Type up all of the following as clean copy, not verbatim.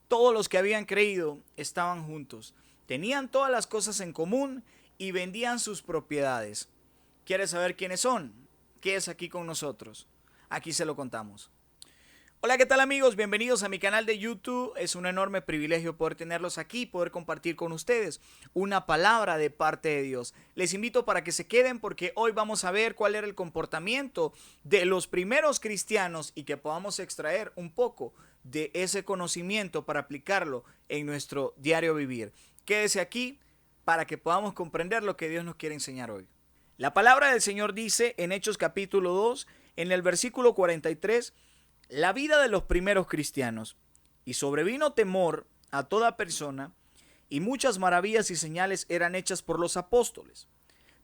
Todos los que habían creído estaban juntos. Tenían todas las cosas en común y vendían sus propiedades. ¿Quieres saber quiénes son? ¿Qué es aquí con nosotros? Aquí se lo contamos. Hola, ¿qué tal amigos? Bienvenidos a mi canal de YouTube. Es un enorme privilegio poder tenerlos aquí, poder compartir con ustedes una palabra de parte de Dios. Les invito para que se queden porque hoy vamos a ver cuál era el comportamiento de los primeros cristianos y que podamos extraer un poco de ese conocimiento para aplicarlo en nuestro diario vivir. Quédese aquí para que podamos comprender lo que Dios nos quiere enseñar hoy. La palabra del Señor dice en Hechos capítulo 2, en el versículo 43, la vida de los primeros cristianos. Y sobrevino temor a toda persona, y muchas maravillas y señales eran hechas por los apóstoles.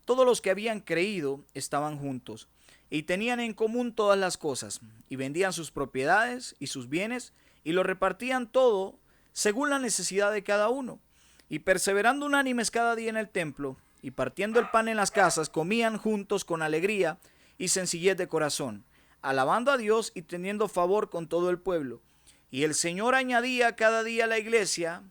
Todos los que habían creído estaban juntos, y tenían en común todas las cosas, y vendían sus propiedades y sus bienes, y lo repartían todo según la necesidad de cada uno. Y perseverando unánimes cada día en el templo, y partiendo el pan en las casas, comían juntos con alegría y sencillez de corazón, alabando a Dios y teniendo favor con todo el pueblo. Y el Señor añadía cada día a la iglesia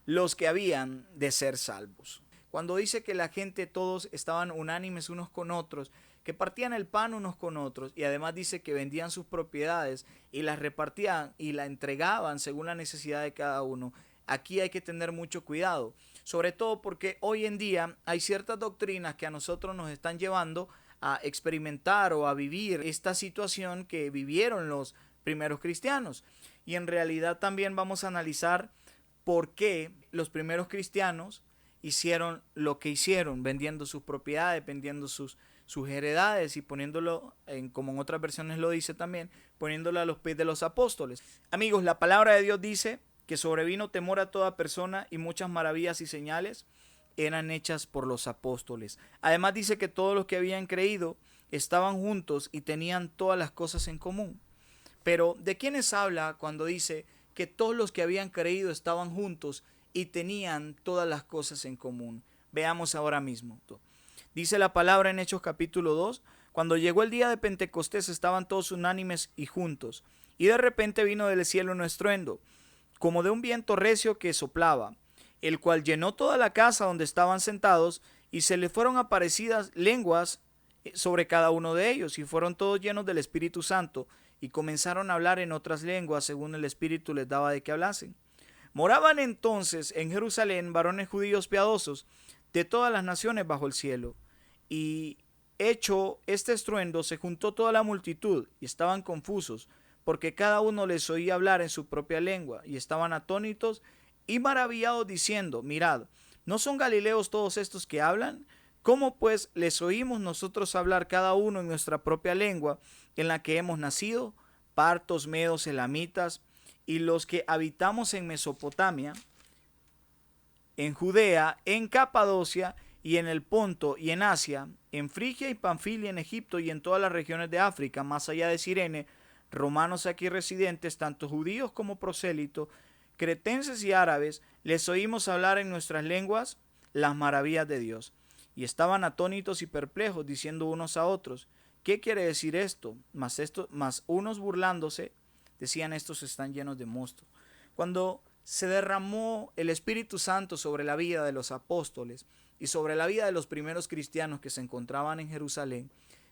los que habían de ser salvos. Cuando dice que la gente todos estaban unánimes unos con otros, que partían el pan unos con otros, y además dice que vendían sus propiedades y las repartían y la entregaban según la necesidad de cada uno. Aquí hay que tener mucho cuidado, sobre todo porque hoy en día hay ciertas doctrinas que a nosotros nos están llevando a experimentar o a vivir esta situación que vivieron los primeros cristianos. Y en realidad también vamos a analizar por qué los primeros cristianos hicieron lo que hicieron, vendiendo sus propiedades, vendiendo sus heredades y poniéndolo, como en otras versiones lo dice también, poniéndolo a los pies de los apóstoles. Amigos, la palabra de Dios dice que sobrevino temor a toda persona y muchas maravillas y señales eran hechas por los apóstoles. Además dice que todos los que habían creído estaban juntos y tenían todas las cosas en común. Pero ¿de quiénes habla cuando dice que todos los que habían creído estaban juntos y tenían todas las cosas en común? Veamos ahora mismo. Dice la palabra en Hechos capítulo 2, cuando llegó el día de Pentecostés estaban todos unánimes y juntos, y de repente vino del cielo un estruendo, como de un viento recio que soplaba, el cual llenó toda la casa donde estaban sentados, y se le fueron aparecidas lenguas sobre cada uno de ellos, y fueron todos llenos del Espíritu Santo, y comenzaron a hablar en otras lenguas según el Espíritu les daba de que hablasen. Moraban entonces en Jerusalén varones judíos piadosos de todas las naciones bajo el cielo. Y hecho este estruendo, se juntó toda la multitud, y estaban confusos, porque cada uno les oía hablar en su propia lengua, y estaban atónitos y maravillados diciendo, mirad, ¿no son galileos todos estos que hablan? ¿Cómo pues les oímos nosotros hablar cada uno en nuestra propia lengua en la que hemos nacido? Partos, medos, elamitas, y los que habitamos en Mesopotamia, en Judea, en Capadocia y en el Ponto y en Asia, en Frigia y Panfilia, en Egipto y en todas las regiones de África, más allá de Cirene, romanos aquí residentes, tanto judíos como prosélitos, cretenses y árabes, les oímos hablar en nuestras lenguas las maravillas de Dios. Y estaban atónitos y perplejos, diciendo unos a otros, ¿qué quiere decir esto? Mas unos burlándose, decían, estos están llenos de mosto. Cuando se derramó el Espíritu Santo sobre la vida de los apóstoles y sobre la vida de los primeros cristianos que se encontraban en Jerusalén,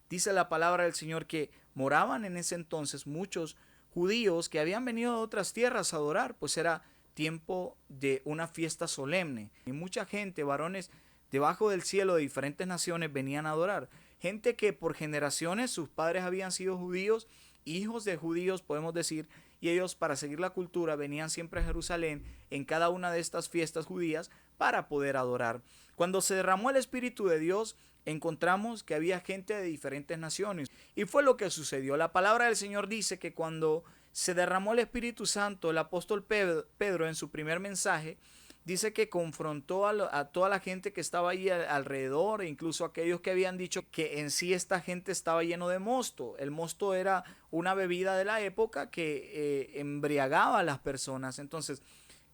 dice la palabra del Señor que moraban en ese entonces muchos judíos que habían venido de otras tierras a adorar, pues era tiempo de una fiesta solemne. Y mucha gente, varones debajo del cielo de diferentes naciones, venían a adorar. Gente que por generaciones sus padres habían sido judíos, hijos de judíos podemos decir, y ellos para seguir la cultura venían siempre a Jerusalén en cada una de estas fiestas judías para poder adorar. Cuando se derramó el Espíritu de Dios, encontramos que había gente de diferentes naciones. Y fue lo que sucedió. La palabra del Señor dice que cuando se derramó el Espíritu Santo, el apóstol Pedro en su primer mensaje, dice que confrontó a toda la gente que estaba ahí alrededor, e incluso aquellos que habían dicho que en sí esta gente estaba lleno de mosto. El mosto era una bebida de la época que embriagaba a las personas. Entonces,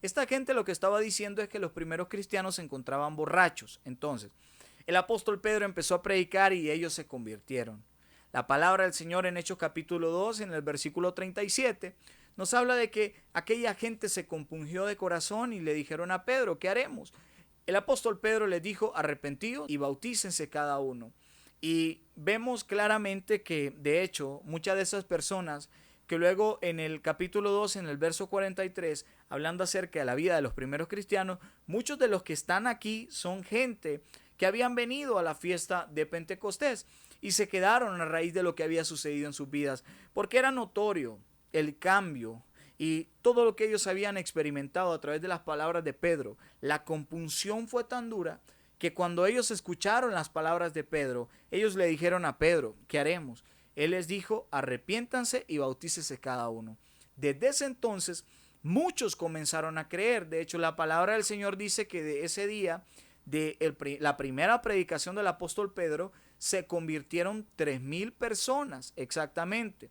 esta gente lo que estaba diciendo es que los primeros cristianos se encontraban borrachos. Entonces, el apóstol Pedro empezó a predicar y ellos se convirtieron. La palabra del Señor en Hechos capítulo 2, en el versículo 37, nos habla de que aquella gente se compungió de corazón y le dijeron a Pedro, ¿qué haremos? El apóstol Pedro les dijo, arrepentidos y bautícense cada uno. Y vemos claramente que, de hecho, muchas de esas personas que luego en el capítulo 2, en el verso 43, hablando acerca de la vida de los primeros cristianos, muchos de los que están aquí son gente que habían venido a la fiesta de Pentecostés y se quedaron a raíz de lo que había sucedido en sus vidas, porque era notorio el cambio y todo lo que ellos habían experimentado a través de las palabras de Pedro. La compunción fue tan dura que cuando ellos escucharon las palabras de Pedro, ellos le dijeron a Pedro, ¿qué haremos? Él les dijo, arrepiéntanse y bautícese cada uno. Desde ese entonces, muchos comenzaron a creer. De hecho, la palabra del Señor dice que de ese día, la primera predicación del apóstol Pedro, se convirtieron 3,000 personas exactamente.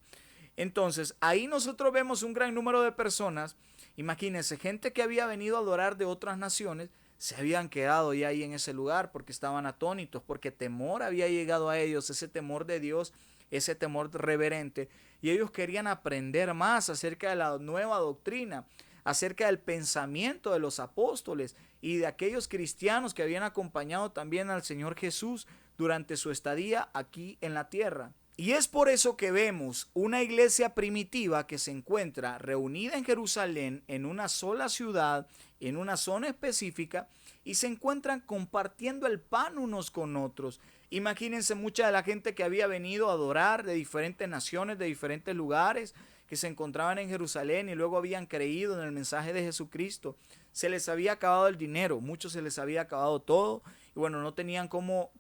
Entonces, ahí nosotros vemos un gran número de personas. Imagínense, gente que había venido a adorar de otras naciones, se habían quedado ya ahí en ese lugar porque estaban atónitos, porque temor había llegado a ellos, ese temor de Dios, ese temor reverente, y ellos querían aprender más acerca de la nueva doctrina, acerca del pensamiento de los apóstoles y de aquellos cristianos que habían acompañado también al Señor Jesús durante su estadía aquí en la tierra. Y es por eso que vemos una iglesia primitiva que se encuentra reunida en Jerusalén, en una sola ciudad, en una zona específica, y se encuentran compartiendo el pan unos con otros. Imagínense mucha de la gente que había venido a adorar de diferentes naciones, de diferentes lugares, que se encontraban en Jerusalén y luego habían creído en el mensaje de Jesucristo. Se les había acabado el dinero, muchos se les había acabado todo, y bueno, no tenían cómo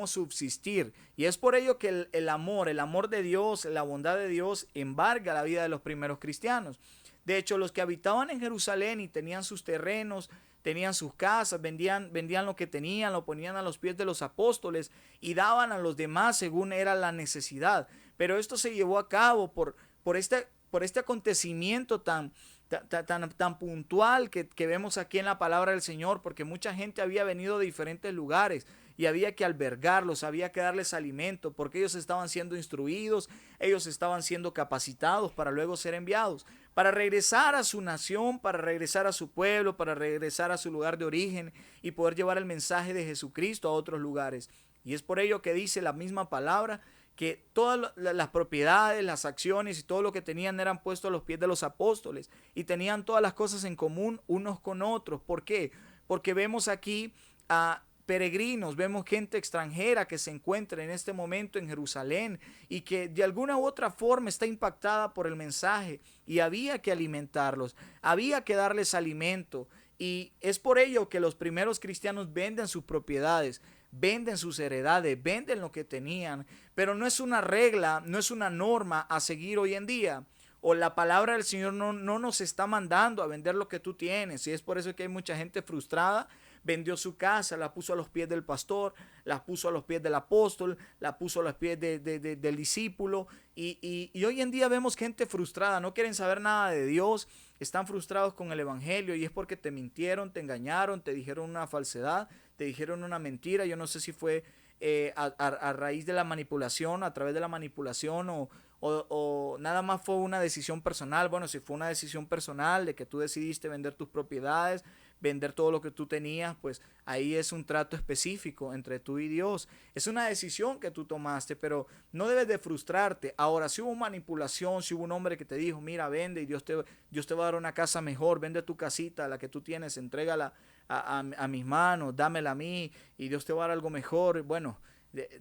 subsistir. Y es por ello que el amor de Dios, la bondad de Dios embarga la vida de los primeros cristianos. De hecho, los que habitaban en Jerusalén y tenían sus terrenos, tenían sus casas, vendían lo que tenían, lo ponían a los pies de los apóstoles y daban a los demás según era la necesidad. Pero esto se llevó a cabo por este acontecimiento tan puntual que vemos aquí en la palabra del Señor, porque mucha gente había venido de diferentes lugares y había que albergarlos, había que darles alimento, porque ellos estaban siendo instruidos, ellos estaban siendo capacitados para luego ser enviados, para regresar a su nación, para regresar a su pueblo, para regresar a su lugar de origen y poder llevar el mensaje de Jesucristo a otros lugares. Y es por ello que dice la misma palabra, que todas las propiedades, las acciones y todo lo que tenían eran puestos a los pies de los apóstoles y tenían todas las cosas en común unos con otros. ¿Por qué? Porque vemos aquí a peregrinos, vemos gente extranjera que se encuentra en este momento en Jerusalén y que de alguna u otra forma está impactada por el mensaje y había que alimentarlos, había que darles alimento. Y es por ello que los primeros cristianos venden sus propiedades, venden sus heredades, venden lo que tenían, pero no es una regla, no es una norma a seguir hoy en día. O la palabra del Señor no nos está mandando a vender lo que tú tienes. Y es por eso que hay mucha gente frustrada. Vendió su casa, la puso a los pies del pastor, la puso a los pies del apóstol, la puso a los pies del discípulo. Y hoy en día vemos gente frustrada, no quieren saber nada de Dios, están frustrados con el evangelio y es porque te mintieron, te engañaron, te dijeron una falsedad, te dijeron una mentira. Yo no sé si fue a raíz de la manipulación, a través de la manipulación o nada más fue una decisión personal. Bueno, si fue una decisión personal de que tú decidiste vender tus propiedades, vender todo lo que tú tenías, pues ahí es un trato específico entre tú y Dios. Es una decisión que tú tomaste, pero no debes de frustrarte. Ahora, si hubo manipulación, si hubo un hombre que te dijo, mira, vende y Dios te va a dar una casa mejor, vende tu casita, la que tú tienes, entrégala a mis manos, dámela a mí y Dios te va a dar algo mejor. Bueno,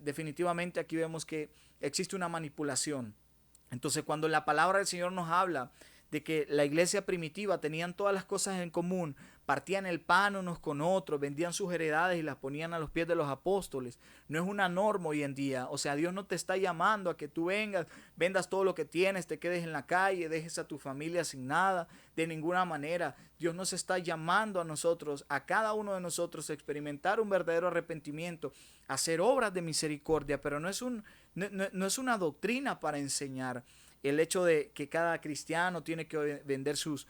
definitivamente aquí vemos que existe una manipulación. Entonces, cuando la palabra del Señor nos habla de que la iglesia primitiva tenían todas las cosas en común, partían el pan unos con otros, vendían sus heredades y las ponían a los pies de los apóstoles. No es una norma hoy en día. O sea, Dios no te está llamando a que tú vengas, vendas todo lo que tienes, te quedes en la calle, dejes a tu familia sin nada, de ninguna manera. Dios nos está llamando a nosotros, a cada uno de nosotros, a experimentar un verdadero arrepentimiento, a hacer obras de misericordia, pero no es una doctrina para enseñar. El hecho de que cada cristiano tiene que vender sus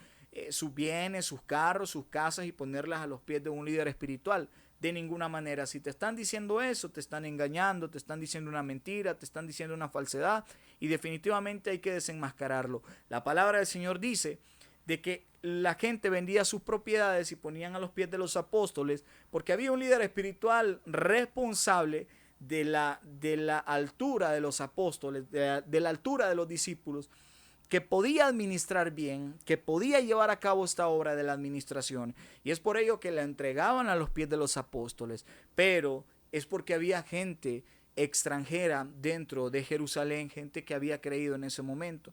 bienes, sus carros, sus casas y ponerlas a los pies de un líder espiritual. de ninguna manera. Si te están diciendo eso, te están engañando, te están diciendo una mentira, te están diciendo una falsedad y definitivamente hay que desenmascararlo. La palabra del Señor dice de que la gente vendía sus propiedades y ponían a los pies de los apóstoles porque había un líder espiritual responsable de la altura de los apóstoles, de la altura de los discípulos, que podía administrar bien, que podía llevar a cabo esta obra de la administración. Y es por ello que la entregaban a los pies de los apóstoles. Pero es porque había gente extranjera dentro de Jerusalén, gente que había creído en ese momento.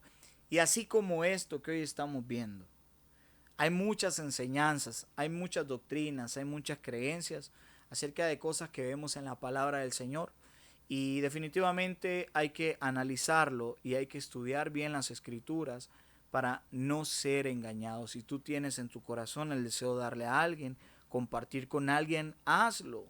Y así como esto que hoy estamos viendo, hay muchas enseñanzas, hay muchas doctrinas, hay muchas creencias acerca de cosas que vemos en la palabra del Señor. Y definitivamente hay que analizarlo y hay que estudiar bien las escrituras para no ser engañados. Si tú tienes en tu corazón el deseo de darle a alguien, compartir con alguien, hazlo,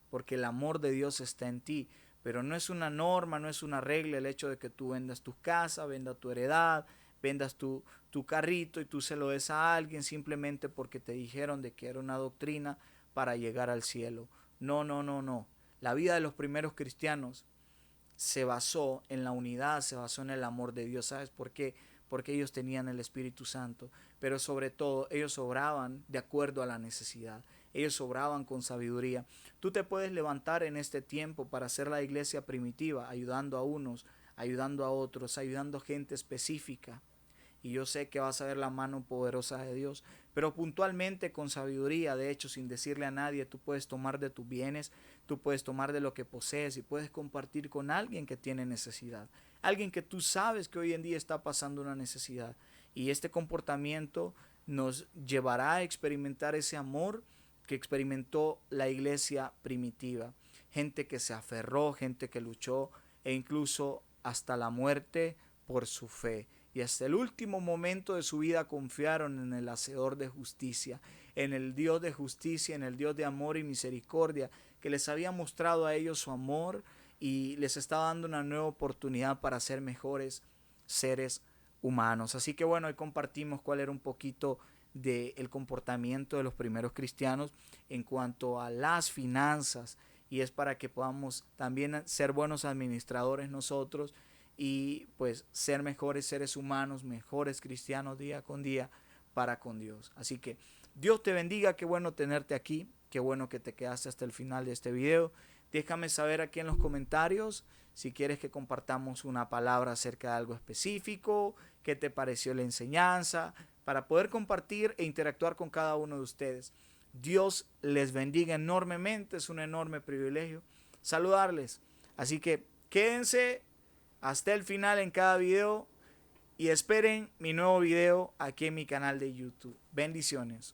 porque el amor de Dios está en ti. Pero no es una norma, no es una regla el hecho de que tú vendas tu casa, vendas tu heredad, vendas tu carrito y tú se lo des a alguien simplemente porque te dijeron de que era una doctrina para llegar al cielo. No, no, no, no. La vida de los primeros cristianos se basó en la unidad, se basó en el amor de Dios. ¿Sabes por qué? Porque ellos tenían el Espíritu Santo, pero sobre todo ellos obraban de acuerdo a la necesidad. Ellos obraban con sabiduría. Tú te puedes levantar en este tiempo para hacer la iglesia primitiva, ayudando a unos, ayudando a otros, ayudando a gente específica. Y yo sé que vas a ver la mano poderosa de Dios, pero puntualmente con sabiduría, de hecho, sin decirle a nadie, tú puedes tomar de tus bienes, tú puedes tomar de lo que posees y puedes compartir con alguien que tiene necesidad, alguien que tú sabes que hoy en día está pasando una necesidad. Y este comportamiento nos llevará a experimentar ese amor que experimentó la iglesia primitiva, gente que se aferró, gente que luchó e incluso hasta la muerte por su fe. Y hasta el último momento de su vida confiaron en el hacedor de justicia, en el Dios de justicia, en el Dios de amor y misericordia, que les había mostrado a ellos su amor y les estaba dando una nueva oportunidad para ser mejores seres humanos. Así que bueno, hoy compartimos cuál era un poquito del comportamiento de los primeros cristianos en cuanto a las finanzas, y es para que podamos también ser buenos administradores nosotros y pues ser mejores seres humanos, mejores cristianos día con día para con Dios. Así que Dios te bendiga, qué bueno tenerte aquí, qué bueno que te quedaste hasta el final de este video. Déjame saber aquí en los comentarios si quieres que compartamos una palabra acerca de algo específico, qué te pareció la enseñanza, para poder compartir e interactuar con cada uno de ustedes. Dios les bendiga enormemente, es un enorme privilegio saludarles. Así que quédense hasta el final en cada video y esperen mi nuevo video aquí en mi canal de YouTube. Bendiciones.